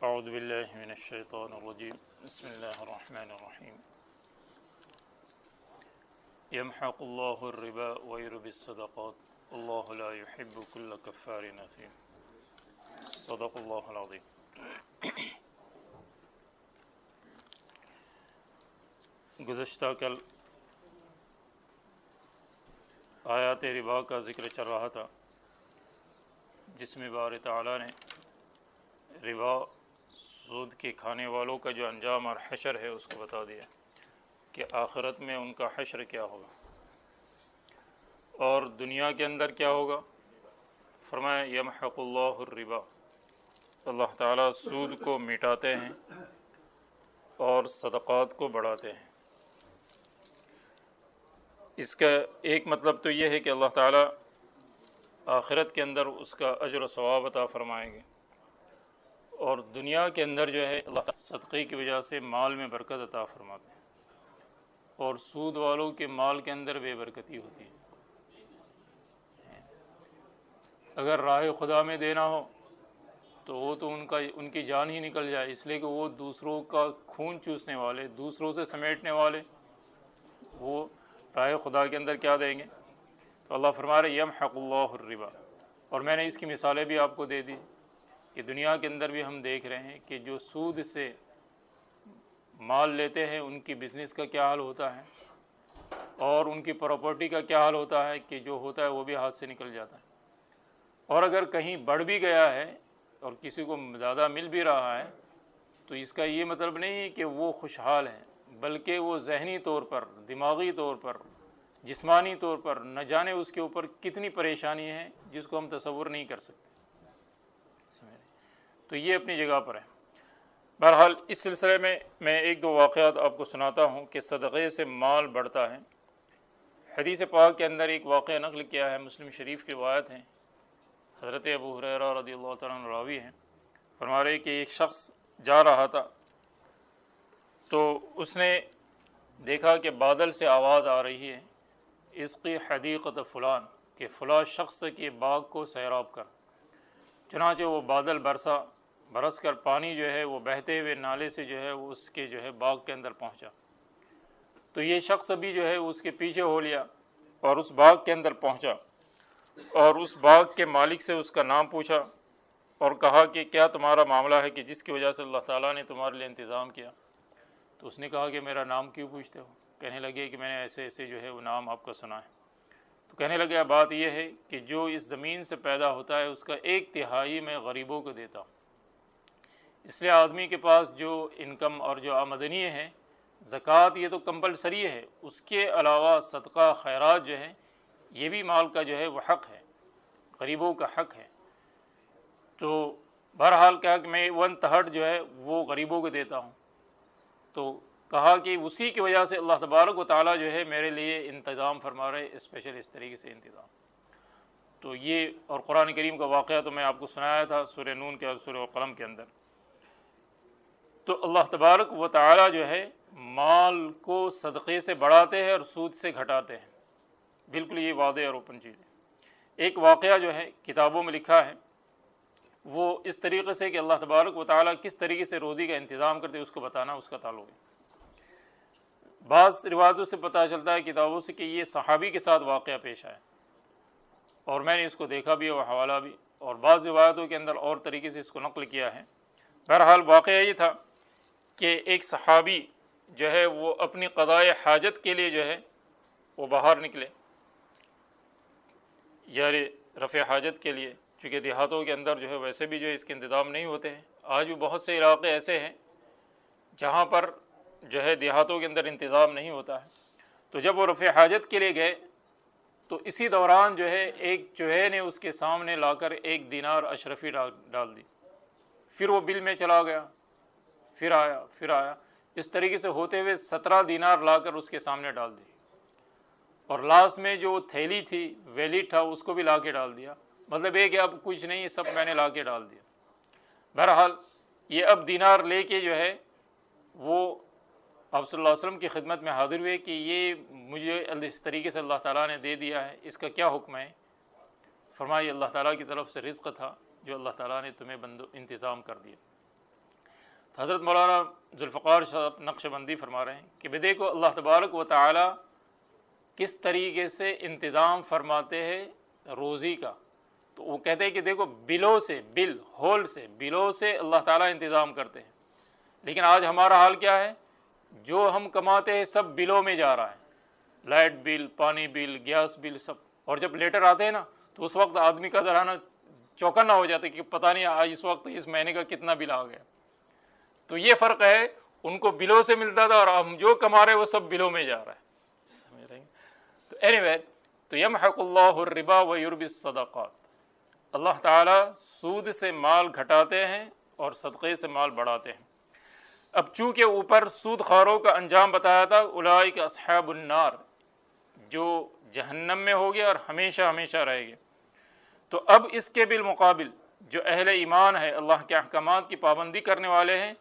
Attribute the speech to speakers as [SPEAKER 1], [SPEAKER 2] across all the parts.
[SPEAKER 1] اعوذ باللہ من الشیطان الرجیم بسم اللہ الرحمن الرحیم یمحق اللہ الربا ویربی الصدقات اللہ لا يحب كل کفار اثیم صدق اللہ العظیم۔ گزشتہ کل آیات ربا کا ذکر چل رہا تھا، جس میں باری تعالیٰ نے ربا سود کے کھانے والوں کا جو انجام اور حشر ہے اس کو بتا دیا کہ آخرت میں ان کا حشر کیا ہوگا اور دنیا کے اندر کیا ہوگا۔ فرمایا یمحق اللہ الربا، اللہ تعالیٰ سود کو مٹاتے ہیں اور صدقات کو بڑھاتے ہیں۔ اس کا ایک مطلب تو یہ ہے کہ اللہ تعالیٰ آخرت کے اندر اس کا اجر و ثواب عطا فرمائیں گے، اور دنیا کے اندر جو ہے اللہ تعالیٰ صدقے کی وجہ سے مال میں برکت عطا فرماتے ہیں، اور سود والوں کے مال کے اندر بے برکتی ہوتی ہے۔ اگر راہ خدا میں دینا ہو تو وہ تو ان کی جان ہی نکل جائے، اس لیے کہ وہ دوسروں کا خون چوسنے والے، دوسروں سے سمیٹنے والے، وہ راہ خدا کے اندر کیا دیں گے۔ تو اللہ فرما رہے یمحق اللہ الربا، اور میں نے اس کی مثالیں بھی آپ کو دے دی کہ دنیا کے اندر بھی ہم دیکھ رہے ہیں کہ جو سود سے مال لیتے ہیں ان کی بزنس کا کیا حال ہوتا ہے، اور ان کی پراپرٹی کا کیا حال ہوتا ہے کہ جو ہوتا ہے وہ بھی ہاتھ سے نکل جاتا ہے، اور اگر کہیں بڑھ بھی گیا ہے اور کسی کو زیادہ مل بھی رہا ہے تو اس کا یہ مطلب نہیں ہے کہ وہ خوشحال ہیں، بلکہ وہ ذہنی طور پر، دماغی طور پر، جسمانی طور پر نہ جانے اس کے اوپر کتنی پریشانی ہے جس کو ہم تصور نہیں کر سکتے۔ تو یہ اپنی جگہ پر ہے۔ بہرحال اس سلسلے میں ایک دو واقعات آپ کو سناتا ہوں کہ صدقے سے مال بڑھتا ہے۔ حدیث پاک کے اندر ایک واقعہ نقل کیا ہے، مسلم شریف کی روایت ہے، حضرت ابو ہریرہ رضی اللہ تعالیٰ عنہ راوی ہیں، فرما رہے کہ ایک شخص جا رہا تھا تو اس نے دیکھا کہ بادل سے آواز آ رہی ہے، اسقی حدیقۃ فلان، کہ فلاں شخص کے باغ کو سیراب کر۔ چنانچہ وہ بادل برس کر پانی جو ہے وہ بہتے ہوئے نالے سے جو ہے وہ اس کے جو ہے باغ کے اندر پہنچا۔ تو یہ شخص ابھی جو ہے اس کے پیچھے ہو لیا اور اس باغ کے اندر پہنچا، اور اس باغ کے مالک سے اس کا نام پوچھا اور کہا کہ کیا تمہارا معاملہ ہے کہ جس کی وجہ سے اللہ تعالیٰ نے تمہارے لیے انتظام کیا۔ تو اس نے کہا کہ میرا نام کیوں پوچھتے ہو؟ کہنے لگے کہ میں نے ایسے ایسے جو ہے وہ نام آپ کا سنا ہے۔ تو کہنے لگے بات یہ ہے کہ جو اس زمین سے پیدا ہوتا ہے اس کا 1/3 میں غریبوں کو دیتا ہوں۔ اس لیے آدمی کے پاس جو انکم اور جو آمدنی ہے، زکوٰۃ یہ تو کمپلسری ہے، اس کے علاوہ صدقہ خیرات جو ہے یہ بھی مال کا جو ہے وہ حق ہے، غریبوں کا حق ہے۔ تو بہرحال کہا کہ میں 1/3 جو ہے وہ غریبوں کو دیتا ہوں۔ تو کہا کہ اسی کی وجہ سے اللہ تبارک و تعالیٰ جو ہے میرے لیے انتظام فرما رہے، اسپیشل اس طریقے سے انتظام۔ تو یہ اور قرآن کریم کا واقعہ تو میں آپ کو سنایا تھا سورہ نون کے اور سورہ قلم کے اندر۔ تو اللہ تبارک و تعالیٰ جو ہے مال کو صدقے سے بڑھاتے ہیں اور سود سے گھٹاتے ہیں، بالکل یہ واضح اور اوپن چیز ہے۔ ایک واقعہ جو ہے کتابوں میں لکھا ہے وہ اس طریقے سے کہ اللہ تبارک و تعالیٰ کس طریقے سے روزی کا انتظام کرتے اس کو بتانا، اس کا تعلق ہے۔ بعض روایتوں سے پتہ چلتا ہے کتابوں سے کہ یہ صحابی کے ساتھ واقعہ پیش آیا، اور میں نے اس کو دیکھا بھی اور حوالہ بھی، اور بعض روایتوں کے اندر اور طریقے سے اس کو نقل کیا ہے۔ بہرحال واقعہ یہ تھا کہ ایک صحابی جو ہے وہ اپنی قضائے حاجت کے لیے جو ہے وہ باہر نکلے، یعنی رفع حاجت کے لیے، چونکہ دیہاتوں کے اندر جو ہے ویسے بھی جو ہے اس کے انتظام نہیں ہوتے ہیں۔ آج بھی بہت سے علاقے ایسے ہیں جہاں پر جو ہے دیہاتوں کے اندر انتظام نہیں ہوتا ہے۔ تو جب وہ رفع حاجت کے لیے گئے تو اسی دوران جو ہے ایک چوہے نے اس کے سامنے لا کر 1 دینار اشرفی ڈال دی، پھر وہ بل میں چلا گیا، پھر آیا، اس طریقے سے ہوتے ہوئے 17 دینار لا کر اس کے سامنے ڈال دی، اور لاسٹ میں جو تھیلی تھی ویلیٹ تھا اس کو بھی لا کے ڈال دیا۔ مطلب یہ کہ اب کچھ نہیں، یہ سب میں نے لا کے ڈال دیا۔ بہرحال یہ اب دینار لے کے جو ہے وہ آپ صلی اللہ علیہ وسلم کی خدمت میں حاضر ہوئے کہ یہ مجھے اس طریقے سے اللہ تعالیٰ نے دے دیا ہے، اس کا کیا حکم ہے؟ فرمایا اللہ تعالیٰ کی طرف سے رزق تھا جو اللہ تعالیٰ نے تمہیں انتظام کر دیا۔ حضرت مولانا ذوالفقار صاحب نقش بندی فرما رہے ہیں کہ دیکھو اللہ تبارک و تعالی کس طریقے سے انتظام فرماتے ہیں روزی کا. تو وہ کہتے ہیں کہ دیکھو بلوں سے بلوں سے اللہ تعالیٰ انتظام کرتے ہیں. لیکن آج ہمارا حال کیا ہے؟ جو ہم کماتے ہیں سب بلوں میں جا رہا ہے. لائٹ بل، پانی بل، گیس بل، سب. اور جب لیٹر آتے ہیں نا تو اس وقت آدمی کا ذرا نا چوکنا ہو جاتا ہے کہ پتہ نہیں آج اس وقت اس مہینے کا کتنا بل آ گیا. تو یہ فرق ہے، ان کو بلوں سے ملتا تھا اور ہم جو کما رہے ہیں وہ سب بلوں میں جا رہا ہے. سمجھ رہے ہیں؟ تو اینی تو یمحق اللہ الربا ویربی الصدقات. اللہ تعالیٰ سود سے مال گھٹاتے ہیں اور صدقے سے مال بڑھاتے ہیں. اب چونکہ اوپر سود خوروں کا انجام بتایا تھا، اولئک اصحاب النار، جو جہنم میں ہوگے اور ہمیشہ ہمیشہ رہے گے. تو اب اس کے بالمقابل جو اہل ایمان ہے، اللہ کے احکامات کی پابندی کرنے والے ہیں،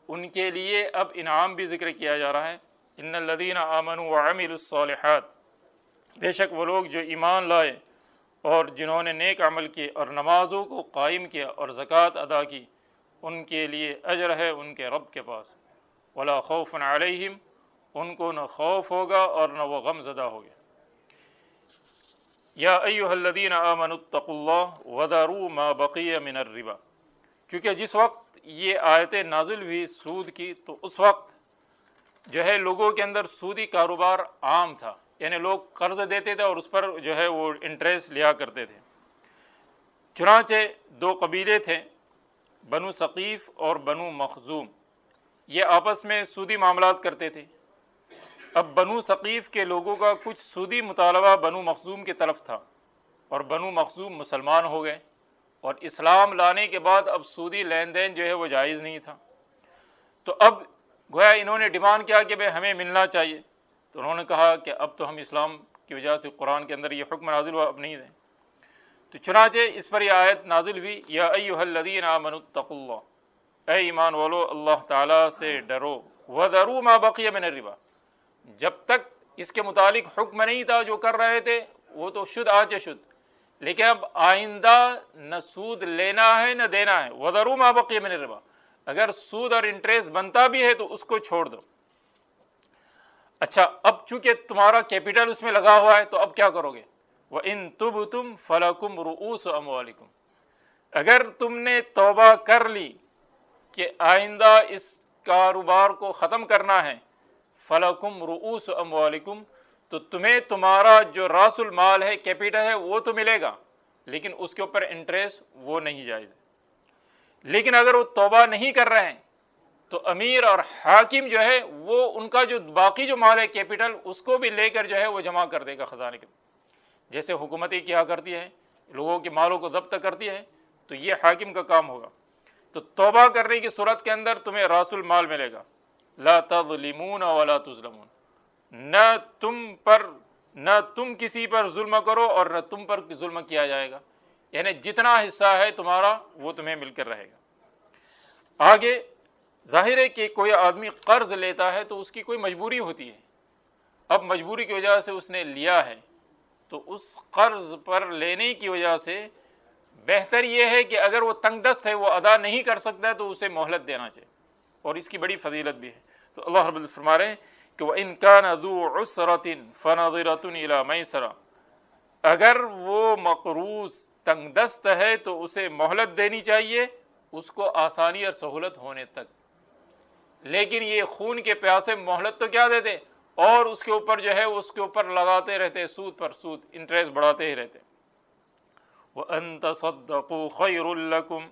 [SPEAKER 1] ان کے لیے اب انعام بھی ذکر کیا جا رہا ہے. ان الذین آمنوا وعملوا الصالحات، بے شک وہ لوگ جو ایمان لائے اور جنہوں نے نیک عمل کیے اور نمازوں کو قائم کیا اور زکوٰۃ ادا کی، ان کے لیے اجر ہے ان کے رب کے پاس. ولا خوف علیہم، ان کو نہ خوف ہوگا اور نہ وہ غم زدہ ہوگے. یا ایھا الذین آمنوا اتقوا اللہ وذروا ما بقی من الربا. چونکہ جس وقت یہ آیتیں نازل ہوئی سود کی، تو اس وقت جو ہے لوگوں کے اندر سودی کاروبار عام تھا، یعنی لوگ قرض دیتے تھے اور اس پر جو ہے وہ انٹرسٹ لیا کرتے تھے. چنانچہ دو قبیلے تھے، بنو ثقیف اور بنو مخزوم، یہ آپس میں سودی معاملات کرتے تھے. اب بنو ثقیف کے لوگوں کا کچھ سودی مطالبہ بنو مخزوم کی طرف تھا، اور بنو مخزوم مسلمان ہو گئے، اور اسلام لانے کے بعد اب سودی لین دین جو ہے وہ جائز نہیں تھا. تو اب گویا انہوں نے ڈیمانڈ کیا کہ بھئی ہمیں ملنا چاہیے. تو انہوں نے کہا کہ اب تو ہم اسلام کی وجہ سے قرآن کے اندر یہ حکم نازل ہوا، اب نہیں دیں. تو چنانچہ اس پر یہ آیت نازل ہوئی، یا ایھا الذین آمنوا اتقوا اللہ، اے ایمان والو اللہ تعالیٰ سے ڈرو، وذروا ما بقی من الربا. جب تک اس کے متعلق حکم نہیں تھا جو کر رہے تھے وہ تو شد آچ شد، لیکن اب آئندہ نہ سود لینا ہے نہ دینا ہے. وذروا ما بقی من الربا، اگر سود اور انٹرسٹ بنتا بھی ہے تو اس کو چھوڑ دو. اچھا، اب چونکہ تمہارا کیپٹل اس میں لگا ہوا ہے تو اب کیا کرو گے؟ وَإِن تُبْتُمْ فَلَكُمْ رُؤُوسُ أَمْوَالِكُمْ، اگر تم نے توبہ کر لی کہ آئندہ اس کاروبار کو ختم کرنا ہے، فَلَكُمْ رُؤُوسُ أَمْوَالِكُمْ، تو تمہیں تمہارا جو راس المال ہے، کیپٹل ہے، وہ تو ملے گا، لیکن اس کے اوپر انٹرسٹ وہ نہیں جائز. لیکن اگر وہ توبہ نہیں کر رہے ہیں تو امیر اور حاکم جو ہے وہ ان کا جو باقی جو مال ہے کیپٹل، اس کو بھی لے کر جو ہے وہ جمع کر دے گا خزانے کے. جیسے حکومتیں کیا کرتی ہے، لوگوں کے مالوں کو ضبط کرتی ہے، تو یہ حاکم کا کام ہوگا. تو توبہ کرنے کی صورت کے اندر تمہیں راس المال ملے گا. لا تظلمون ولا تظلمون، نہ تم کسی پر ظلم کرو اور نہ تم پر ظلم کیا جائے گا، یعنی جتنا حصہ ہے تمہارا وہ تمہیں مل کر رہے گا. آگے ظاہر ہے کہ کوئی آدمی قرض لیتا ہے تو اس کی کوئی مجبوری ہوتی ہے. اب مجبوری کی وجہ سے اس نے لیا ہے، تو اس قرض پر لینے کی وجہ سے بہتر یہ ہے کہ اگر وہ تنگ دست ہے، وہ ادا نہیں کر سکتا ہے، تو اسے مہلت دینا چاہیے، اور اس کی بڑی فضیلت بھی ہے. تو اللہ رب العزت فرما رہے ہیں کہ وَإِن كَانَ ذُو عُسْرَةٍ فَنَظِرَةٌ إِلَىٰ مَيْسَرَةٍ، اگر وہ مقروض تنگ دست ہے تو اسے مہلت دینی چاہیے، اس کو آسانی اور سہولت ہونے تک. لیکن یہ خون کے پیاسے مہلت تو کیا دیتے، اور اس کے اوپر جو ہے اس کے اوپر لگاتے رہتے، سود پر سود، انٹرسٹ بڑھاتے ہی رہتے. وَأَن تَصَدَّقُوا خَيْرٌ لَكُمْ،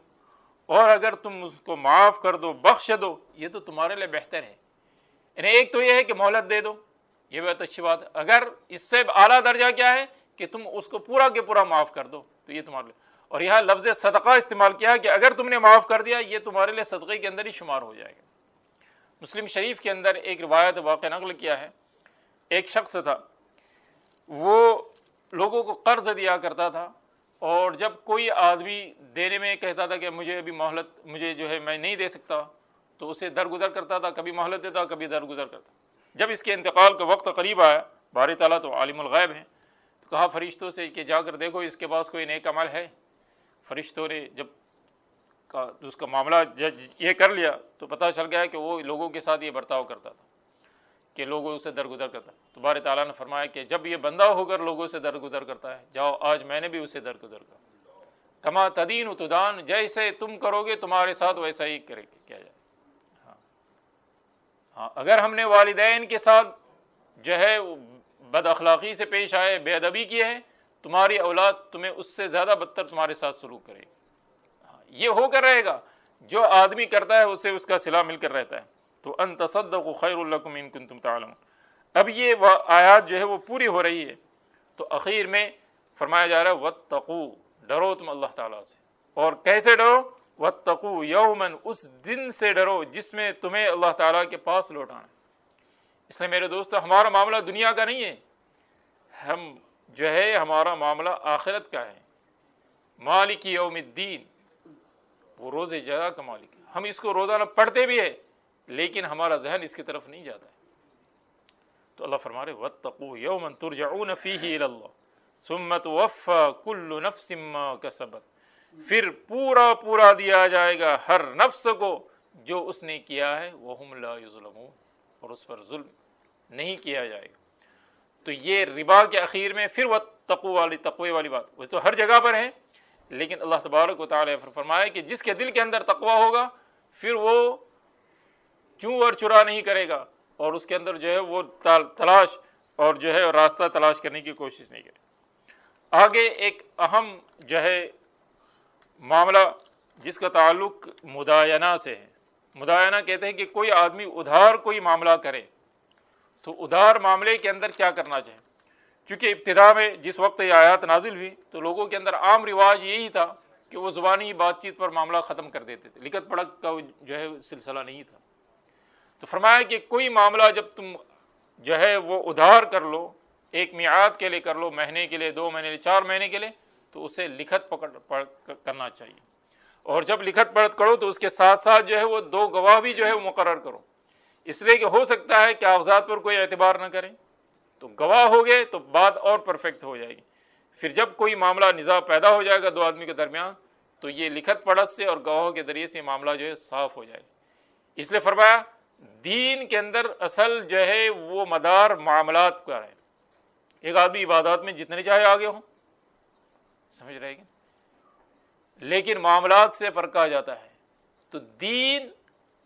[SPEAKER 1] اور اگر تم اس کو معاف کر دو، بخش دو، یہ تو تمہارے لیے بہتر ہے. یعنی ایک تو یہ ہے کہ مہلت دے دو، یہ بہت اچھی بات ہے. اگر اس سے اعلیٰ درجہ کیا ہے کہ تم اس کو پورا کے پورا معاف کر دو، تو یہ تمہارے لیے. اور یہاں لفظ صدقہ استعمال کیا کہ اگر تم نے معاف کر دیا، یہ تمہارے لیے صدقے کے اندر ہی شمار ہو جائے گا. مسلم شریف کے اندر ایک روایت واقع نقل کیا ہے، ایک شخص تھا، وہ لوگوں کو قرض دیا کرتا تھا، اور جب کوئی آدمی دینے میں کہتا تھا کہ مجھے ابھی مہلت، مجھے جو ہے میں نہیں دے سکتا، تو اسے درگزر کرتا تھا، کبھی مہلت دیتا، کبھی درگزر کرتا. جب اس کے انتقال کا وقت قریب آیا، باری تعالیٰ تو عالم الغیب ہے، تو کہا فرشتوں سے کہ جا کر دیکھو اس کے پاس کوئی نیک عمل ہے. فرشتوں نے جب اس کا معاملہ یہ کر لیا تو پتہ چل گیا کہ وہ لوگوں کے ساتھ یہ برتاؤ کرتا تھا کہ لوگوں سے درگزر کرتا. تو باری تعالیٰ نے فرمایا کہ جب یہ بندہ ہو کر لوگوں سے درگزر کرتا ہے، جاؤ آج میں نے بھی اسے درگزر کر. کما تدین تدان، جیسے تم کرو گے تمہارے ساتھ ویسا ہی کرے گا کیا جائے. ہاں اگر ہم نے والدین کے ساتھ جو ہے بد اخلاقی سے پیش آئے، بے ادبی کی ہے، تمہاری اولاد تمہیں اس سے زیادہ بدتر تمہارے ساتھ سلوک کرے گی. یہ ہو کر رہے گا جو آدمی کرتا ہے اسے اس کا صلہ مل کر رہتا ہے. تو ان تصدقوا خیر لکم ان کنتم تعلمون. اب یہ آیات جو ہے وہ پوری ہو رہی ہے تو اخیر میں فرمایا جا رہا ہے واتقوا، ڈرو تم اللہ تعالیٰ سے. اور کیسے ڈرو؟ واتقوا یوما، اس دن سے ڈرو جس میں تمہیں اللہ تعالیٰ کے پاس لوٹانا ہے. اس لیے میرے دوستو ہمارا معاملہ دنیا کا نہیں ہے، ہم جو ہے ہمارا معاملہ آخرت کا ہے. مالک یوم الدین، وہ روز جزا کا مالک ہے. ہم اس کو روزانہ پڑھتے بھی ہیں لیکن ہمارا ذہن اس کی طرف نہیں جاتا ہے. تو اللہ فرما رہے واتقوا یوما ترجعون فیہ الی اللہ ثم توفی کل نفس ما کسبت، پھر پورا دیا جائے گا ہر نفس کو جو اس نے کیا ہے، وہم لا یظلمون، اور اس پر ظلم نہیں کیا جائے گا. تو یہ ربا کے اخیر میں پھر واتقوا والی تقوی والی بات وہ تو ہر جگہ پر ہے، لیکن اللہ تبارک و تعالیٰ نے فرمایا کہ جس کے دل کے اندر تقوی ہوگا پھر وہ چوں اور چرا نہیں کرے گا، اور اس کے اندر جو ہے وہ تلاش اور جو ہے راستہ تلاش کرنے کی کوشش نہیں کرے. آگے ایک اہم جو ہے معاملہ جس کا تعلق مداینہ سے ہے. مداینہ کہتے ہیں کہ کوئی آدمی ادھار کوئی معاملہ کرے تو ادھار معاملے کے اندر کیا کرنا چاہے. چونکہ ابتدا میں جس وقت یہ آیات نازل ہوئی تو لوگوں کے اندر عام رواج یہی تھا کہ وہ زبانی بات چیت پر معاملہ ختم کر دیتے تھے، لکھت پڑھت کا جو ہے سلسلہ نہیں تھا. تو فرمایا کہ کوئی معاملہ جب تم جو ہے وہ ادھار کر لو، ایک میعاد کے لیے کر لو، مہینے کے لیے، 2 مہینے کے لیے، 4 مہینے کے لیے، تو اسے لکھت پڑھ کرنا چاہیے. اور جب لکھت پڑھت کرو تو اس کے ساتھ ساتھ جو ہے وہ 2 گواہ بھی جو ہے وہ مقرر کرو، اس لیے کہ ہو سکتا ہے کہ کاغذات پر کوئی اعتبار نہ کریں، تو گواہ ہو گئے تو بات اور پرفیکٹ ہو جائے گی. پھر جب کوئی معاملہ نزاع پیدا ہو جائے گا 2 آدمی کے درمیان تو یہ لکھت پڑھت سے اور گواہوں کے ذریعے سے معاملہ جو ہے صاف ہو جائے گا. اس لیے فرمایا دین کے اندر اصل جو ہے وہ مدار معاملات کا ہے. ایک آدمی عبادات میں جتنے چاہے آگے ہوں، سمجھ رہے گی، لیکن معاملات سے فرق آ جاتا ہے. تو دین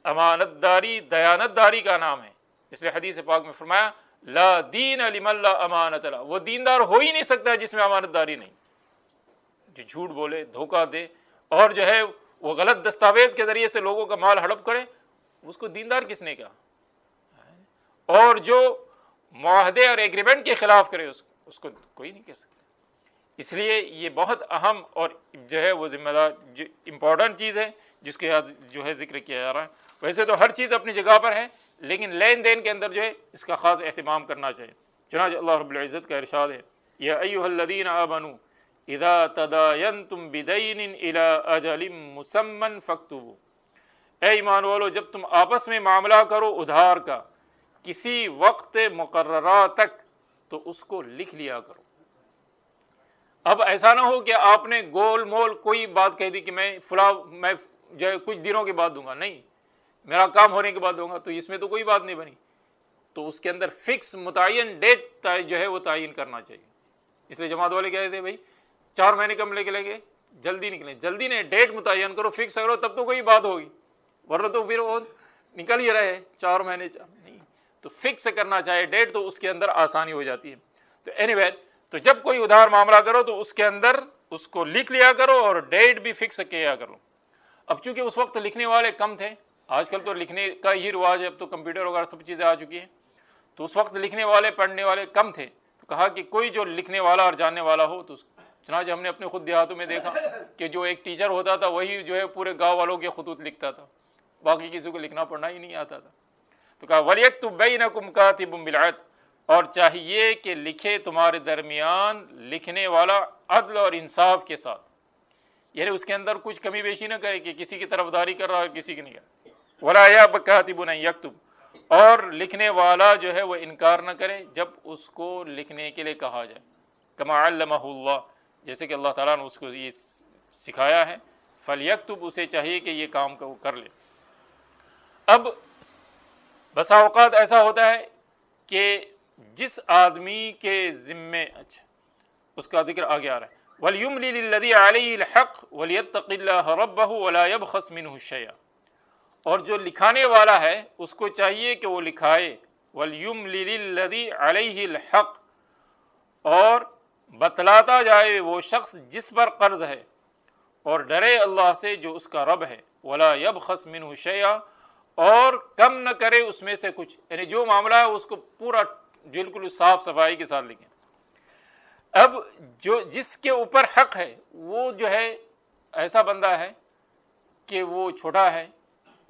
[SPEAKER 1] امانت داری، دیانت داری کا نام ہے. اس لیے حدیث پاک میں فرمایا لا دین لمن لا امانت له، وہ دیندار ہو ہی نہیں سکتا جس میں امانت داری نہیں. جو جھوٹ بولے، دھوکہ دے اور جو ہے وہ غلط دستاویز کے ذریعے سے لوگوں کا مال ہڑپ کرے، اس کو دیندار کس نے کہا؟ اور جو معاہدے اور ایگریمنٹ کے خلاف کرے اس کو کوئی نہیں کہہ سکتا. اس لیے یہ بہت اہم اور جو ہے وہ ذمہ دار جو امپورٹنٹ چیز ہے جس کے جو ہے ذکر کیا جا رہا ہے. ویسے تو ہر چیز اپنی جگہ پر ہے لیکن لین دین کے اندر جو ہے اس کا خاص اہتمام کرنا چاہیے. چنانچہ اللہ رب العزت کا ارشاد ہے یا ایھا الذین آمنوا اذا تداینتم بدین الی اجل مسمى فاکتبوا، اے ایمان والو جب تم آپس میں معاملہ کرو ادھار کا کسی وقت مقررہ تک تو اس کو لکھ لیا کرو. اب ایسا نہ ہو کہ آپ نے گول مول کوئی بات کہہ دی کہ میں جو ہے کچھ دنوں کے بعد دوں گا، نہیں، میرا کام ہونے کے بعد دوں گا، تو اس میں تو کوئی بات نہیں بنی. تو اس کے اندر فکس متعین ڈیٹ جو ہے وہ تعین کرنا چاہیے. اس لیے جماعت والے کہتے ہیں بھائی 4 مہینے کم لے کے لیں گے، جلدی نکلیں، جلدی نہیں، ڈیٹ متعین کرو، فکس کرو، تب تو کوئی بات ہوگی، ورنہ تو پھر وہ نکل ہی رہے 4 مہینے نہیں. تو فکس کرنا چاہیے ڈیٹ تو اس کے اندر آسانی ہو جاتی ہے. تو اینی وے تو جب کوئی ادھار معاملہ کرو تو اس کے اندر اس کو لکھ لیا کرو اور ڈیٹ بھی فکس کیا کرو. اب چونکہ اس وقت لکھنے والے کم تھے، آج کل تو لکھنے کا ہی رواج ہے، اب تو کمپیوٹر وغیرہ سب چیزیں آ چکی ہیں، تو اس وقت لکھنے والے پڑھنے والے کم تھے، تو کہا کہ کوئی جو لکھنے والا اور جاننے والا ہو. تو چنانچہ ہم نے اپنے خود دیہاتوں میں دیکھا کہ جو ایک ٹیچر ہوتا تھا وہی جو ہے پورے گاؤں والوں کے خطوط لکھتا تھا، باقی کسی کو لکھنا پڑھنا ہی نہیں آتا تھا. تو کہا وَلْيَكْتُبْ بَيْنَكُمْ كَاتِبٌ بِالْعَدْلِ، اور چاہیے کہ لکھے تمہارے درمیان لکھنے والا عدل اور انصاف کے ساتھ، یعنی اس کے اندر کچھ کمی بیشی نہ کرے کہ کسی کی طرفداری کر رہا ہے کسی کی نہیں کر رہا. وَلَا يَأْبَ كَاتِبٌ أَن يَكْتُبَ، اور لکھنے والا جو ہے وہ انکار نہ کرے جب اس کو لکھنے کے لیے کہا جائے. كَمَا عَلَّمَهُ اللَّهُ، جیسے کہ اللہ تعالیٰ نے اس کو یہ سکھایا ہے. فلیکتب، اسے چاہیے کہ یہ کام کو کر لے۔ اب بسا اوقات ایسا ہوتا ہے کہ جس آدمی کے ذمے، اچھا اس کا ذکر آگے آ رہا ہے، وَلْيُمْلِلِ الَّذِي عَلَيْهِ الْحَقُّ وَلْيَتَّقِ اللَّهَ رَبَّهُ وَلَا يَبْخَسْ مِنْهُ شَيْئًا، اور جو لکھانے والا ہے اس کو چاہیے کہ وہ لکھائے، وَلْيُمْلِلِ الَّذِي عَلَيْهِ الْحَقُّ، اور بتلاتا جائے وہ شخص جس پر قرض ہے، اور ڈرے اللہ سے جو اس کا رب ہے، وَلَا يَبْخَسْ مِنْهُ شَيْئًا، اور کم نہ کرے اس میں سے کچھ، یعنی جو معاملہ ہے اس کو پورا بالکل صاف صفائی کے ساتھ لکھیں۔ اب جو جس کے اوپر حق ہے وہ جو ہے ایسا بندہ ہے کہ وہ چھوٹا ہے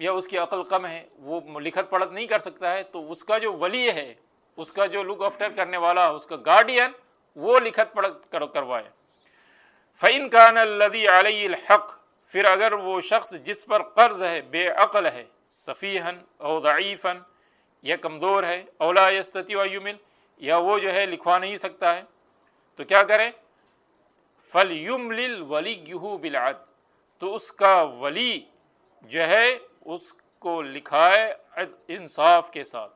[SPEAKER 1] یا اس کی عقل کم ہے، وہ لکھت پڑھت نہیں کر سکتا ہے، تو اس کا جو ولی ہے، اس کا جو لک آفٹر کرنے والا، اس کا گارڈین، وہ لکھت پڑھت کروائے۔ فَإِنْ كَانَ الَّذِي عَلَيْهِ الْحَقُّ، پھر اگر وہ شخص جس پر قرض ہے بے عقل ہے، سفیہن او ضعیفن، یا کمزور ہے، او لا یستطیع ان یمل، یا وہ جو ہے لکھوا نہیں سکتا ہے، تو کیا کرے؟ فَلْيُمْلِلْ وَلِيُّهُ بِالْعَدْلِ، تو اس کا ولی جو ہے اس کو لکھائے انصاف کے ساتھ،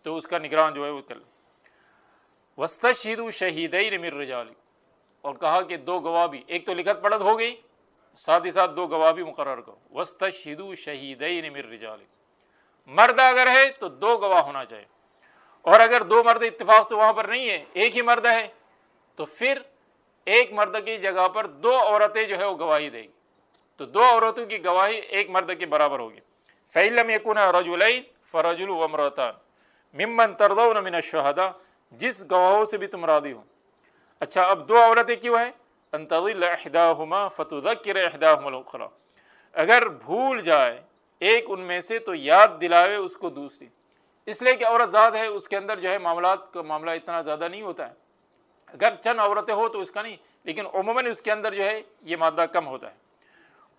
[SPEAKER 1] تو اس کا نگران جو ہے وہ کر لے۔ وَاسْتَشْهِدُوا شَهِيدَيْنِ مِن رِجَالِكُمْ، اور کہا کہ دو گواہ بھی، ایک تو لکھت پڑھت ہو گئی، ساتھ ہی ساتھ دو گواہ بھی مقرر کرو۔ وَاسْتَشْهِدُوا شَهِيدَيْنِ مِن رِجَالِكُمْ، مرد اگر ہے تو دو گواہ ہونا چاہیے، اور اگر دو مرد اتفاق سے وہاں پر نہیں ہے، ایک ہی مرد ہے، تو پھر ایک مرد کی جگہ پر دو عورتیں جو ہے وہ گواہی دے گی، تو دو عورتوں کی گواہی ایک مرد کے برابر ہوگی۔ فَإِن لَّمْ يَكُونَا رَجُلَيْنِ فَرَجُلٌ وَامْرَأَتَانِ مِمَّن تَرْضَوْنَ مِنَ الشُّهَدَاءِ، جس گواہوں سے بھی تم راضی ہو۔ اچھا، اب دو عورتیں کیوں ہیں؟ أَن تَضِلَّ إِحْدَاهُمَا فَتُذَكِّرَ إِحْدَاهُمَا الْأُخْرَىٰ، اگر بھول جائے ایک ان میں سے تو یاد دلاوے اس کو دوسری، اس لیے کہ عورت ذات ہے، اس کے اندر جو ہے معاملات کا معاملہ اتنا زیادہ نہیں ہوتا ہے، اگر چند عورتیں ہو تو اس کا نہیں، لیکن عموماً اس کے اندر جو ہے یہ مادہ کم ہوتا ہے۔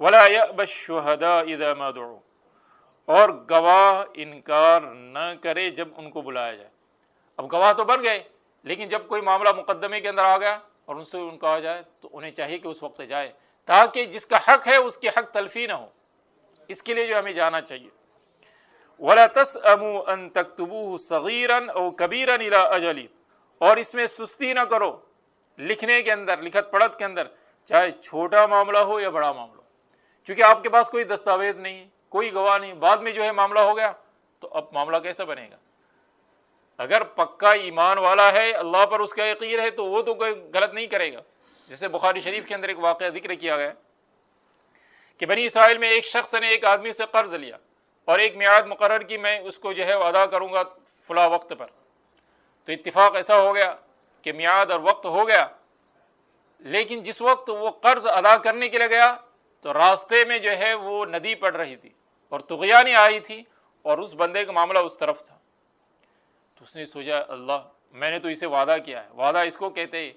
[SPEAKER 1] وَلَا يَأْبَ الشُّهَدَاءُ إِذَا مَا دُعُوا، اور گواہ انکار نہ کرے جب ان کو بلایا جائے۔ اب گواہ تو بن گئے، لیکن جب کوئی معاملہ مقدمے کے اندر آ گیا اور ان سے ان کہا جائے تو انہیں چاہیے کہ اس وقت جائے، تاکہ جس کا حق ہے اس کی حق تلفی نہ ہو، اس کے لیے جو ہمیں جانا چاہیے۔ وَلَا تَسْأَمُوا أَن تَكْتُبُوهُ صَغِيرًا أَوْ كَبِيرًا إِلَىٰ أَجَلٍ، اور اس میں سستی نہ کرو لکھنے کے اندر، لکھت پڑھت کے اندر، چاہے چھوٹا معاملہ ہو یا بڑا معاملہ ہو، چونکہ آپ کے پاس کوئی دستاویز نہیں ہے، کوئی گواہ نہیں، بعد میں جو ہے معاملہ ہو گیا تو اب معاملہ کیسا بنے گا؟ اگر پکا ایمان والا ہے، اللہ پر اس کا یقین ہے، تو وہ تو کوئی غلط نہیں کرے گا۔ جیسے بخاری شریف کے اندر ایک واقعہ ذکر کیا گیا کہ بنی اسرائیل میں ایک شخص نے ایک آدمی سے قرض لیا اور ایک میعاد مقرر کی، میں اس کو جو ہے وہ ادا کروں گا فلاں وقت پر، تو اتفاق ایسا ہو گیا کہ میعاد اور وقت ہو گیا، لیکن جس وقت وہ قرض ادا کرنے کے لیے گیا تو راستے میں جو ہے وہ ندی پڑ رہی تھی اور طغیانی آئی تھی اور اس بندے کا معاملہ اس طرف تھا، تو اس نے سوچا اللہ، میں نے تو اسے وعدہ کیا ہے، وعدہ اس کو کہتے ہیں،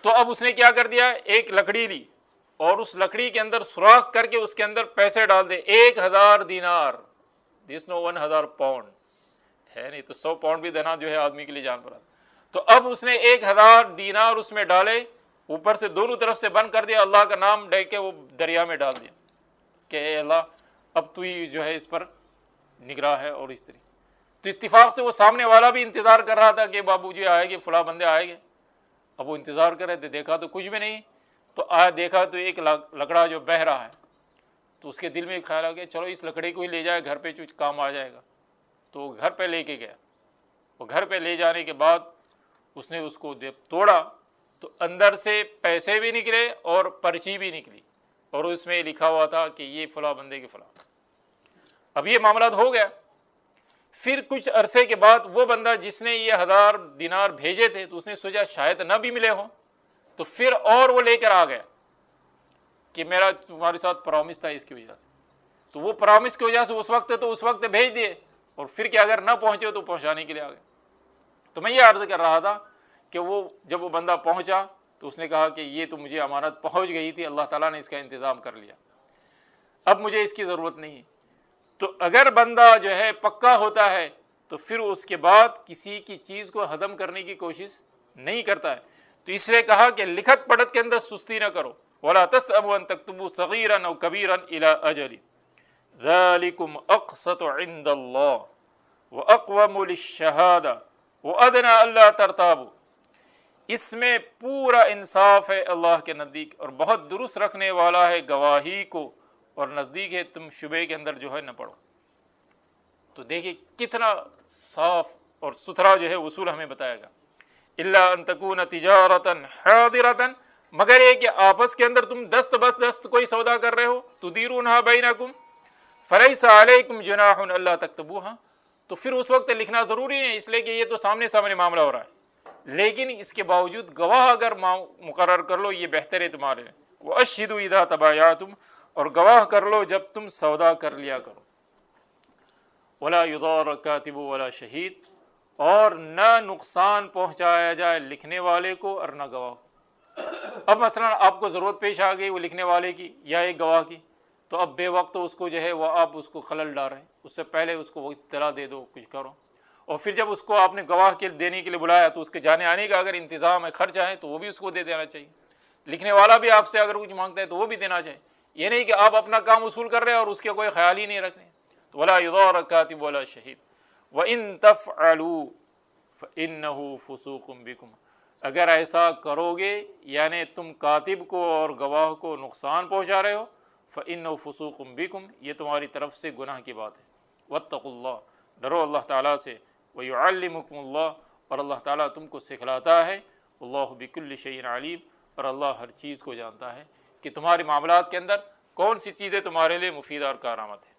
[SPEAKER 1] تو اب اس نے کیا کر دیا، ایک لکڑی لی اور اس لکڑی کے اندر سوراخ کر کے اس کے اندر پیسے ڈال دے، 1000 دینار، دس نو 1000 پاؤنڈ ہے نہیں، تو 100 پاؤنڈ بھی دینا جو ہے آدمی کے لیے جان پڑا، تو اب اس نے 1000 دینار اس میں ڈالے، اوپر سے دونوں طرف سے بند کر دیا، اللہ کا نام ڈے کے وہ دریا میں ڈال دیا کہ اے اللہ اب تو ہی جو ہے اس پر نگراں ہے، اور اس طریقے تو اتفاق سے وہ سامنے والا بھی انتظار کر رہا تھا کہ بابو جی آئے گے، فلاں بندے آئے گے، اب وہ انتظار کر رہے تھے، دیکھا تو کچھ بھی نہیں، تو آیا دیکھا تو ایک لکڑا جو بہہ رہا ہے، تو اس کے دل میں خیال آ گیا چلو اس لکڑی کو ہی لے جائے، گھر پہ کچھ کام آ جائے گا، تو وہ گھر پہ لے کے گیا، وہ گھر پہ لے جانے کے بعد اس نے اس کو توڑا تو اندر سے پیسے بھی نکلے اور پرچی بھی نکلی، اور اس میں لکھا ہوا تھا کہ یہ فلاں بندے کے فلاں۔ اب یہ معاملات ہو گیا، پھر کچھ عرصے کے بعد وہ بندہ جس نے یہ 1000 دینار بھیجے تھے تو اس نے سوچا شاید نہ بھی ملے ہوں، تو پھر اور وہ لے کر آ گیا کہ میرا تمہارے ساتھ پرامس تھا، اس کی وجہ سے، تو وہ پرامس کی وجہ سے اس وقت بھیج دیے، اور پھر کہ اگر نہ پہنچے تو پہنچانے کے لیے آ گئے۔ تو میں یہ عرض کر رہا تھا کہ جب وہ بندہ پہنچا تو اس نے کہا کہ یہ تو مجھے امانت پہنچ گئی تھی، اللہ تعالیٰ نے اس کا انتظام کر لیا، اب مجھے اس کی ضرورت نہیں ہے۔ تو اگر بندہ جو ہے پکا ہوتا ہے تو پھر اس کے بعد کسی کی چیز کو ہضم کرنے کی کوشش نہیں کرتا ہے، تو اس لیے کہا کہ لکھت پڑھت کے اندر سستی نہ کرو، ولا تسأموا ان تكتبوا صغيرا او كبيرا الى اجل ذلكم اقسط عند الله واقوم للشهاده وادنى الا ترتابوا، اس میں پورا انصاف ہے اللہ کے نزدیک اور بہت درست رکھنے والا ہے گواہی کو، اور نزدیک ہے تم شبے کے اندر جو ہے نہ پڑھو۔ تو دیکھیے کتنا صاف اور ستھرا جو ہے اصول ہمیں بتایا گا، الا ان تکون تجارتا حاضرتا، مگر یہ کہ آپس کے اندر تم دست بس دست کوئی سودا کر رہے ہو، تدیرونھا بینکم فلیس علیکم جناح الا تکتبوھا، تو پھر اس وقت لکھنا ضروری نہیں، اس لیے کہ یہ تو سامنے سامنے معاملہ ہو رہا ہے، لیکن اس کے باوجود گواہ اگر مقرر کر لو یہ بہتر ہے تمہارے لیے۔ واشہدوا اذا تبایعتم، اور گواہ کر لو جب تم سودا کر لیا کرو۔ ولا یضار کاتب ولا شہید، اور نہ نقصان پہنچایا جائے لکھنے والے کو اور نہ گواہ کو۔ اب مثلا آپ کو ضرورت پیش آ گئی وہ لکھنے والے کی یا ایک گواہ کی، تو اب بے وقت اس کو جو ہے وہ آپ اس کو خلل ڈال رہے ہیں، اس سے پہلے اس کو وہ اطلاع دے دو، کچھ کرو، اور پھر جب اس کو آپ نے گواہ کے دینے کے لیے بلایا تو اس کے جانے آنے کا اگر انتظام ہے، خرچہ ہے، تو وہ بھی اس کو دے دینا چاہیے۔ لکھنے والا بھی آپ سے اگر کچھ مانگتا ہے تو وہ بھی دینا چاہیے، یہ نہیں کہ آپ اپنا کام وصول کر رہے ہیں اور اس کے کوئی خیال ہی نہیں رکھ رہے۔ تو ولا یضار کاتب ولا شہید وَإِن تَفْعَلُوا فَإِنَّهُ فُسُوقٌ بِكُمْ، اگر ایسا کرو گے یعنی تم کاتب کو اور گواہ کو نقصان پہنچا رہے ہو، فَإِنَّهُ فُسُوقٌ بِكُمْ، یہ تمہاری طرف سے گناہ کی بات ہے۔ وَاتَّقُوا اللَّهَ، ڈرو اللہ تعالیٰ سے، وَيُعَلِّمُكُمُ اللَّهُ، اور اللہ تعالیٰ تم کو سکھلاتا ہے، اللہ بِكُلِّ شَيْءٍ عَلِيمٌ، اور اللہ ہر چیز کو جانتا ہے کہ تمہارے معاملات کے اندر کون سی چیزیں تمہارے لیے مفید اور کارآمد ہے۔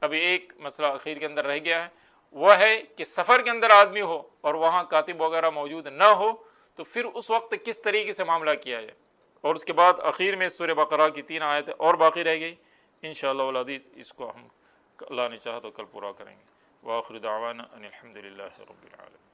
[SPEAKER 1] ابھی ایک مسئلہ اخیر کے اندر رہ گیا ہے، وہ ہے کہ سفر کے اندر آدمی ہو اور وہاں کاتب وغیرہ موجود نہ ہو، تو پھر اس وقت کس طریقے سے معاملہ کیا جائے، اور اس کے بعد اخیر میں سورہ بقرہ کی 3 آیتیں اور باقی رہ گئی، انشاءاللہ العزیز اس کو ہم اللہ نے چاہا تو کل پورا کریں گے۔ وآخر دعوانا ان الحمد للہ رب العالمین۔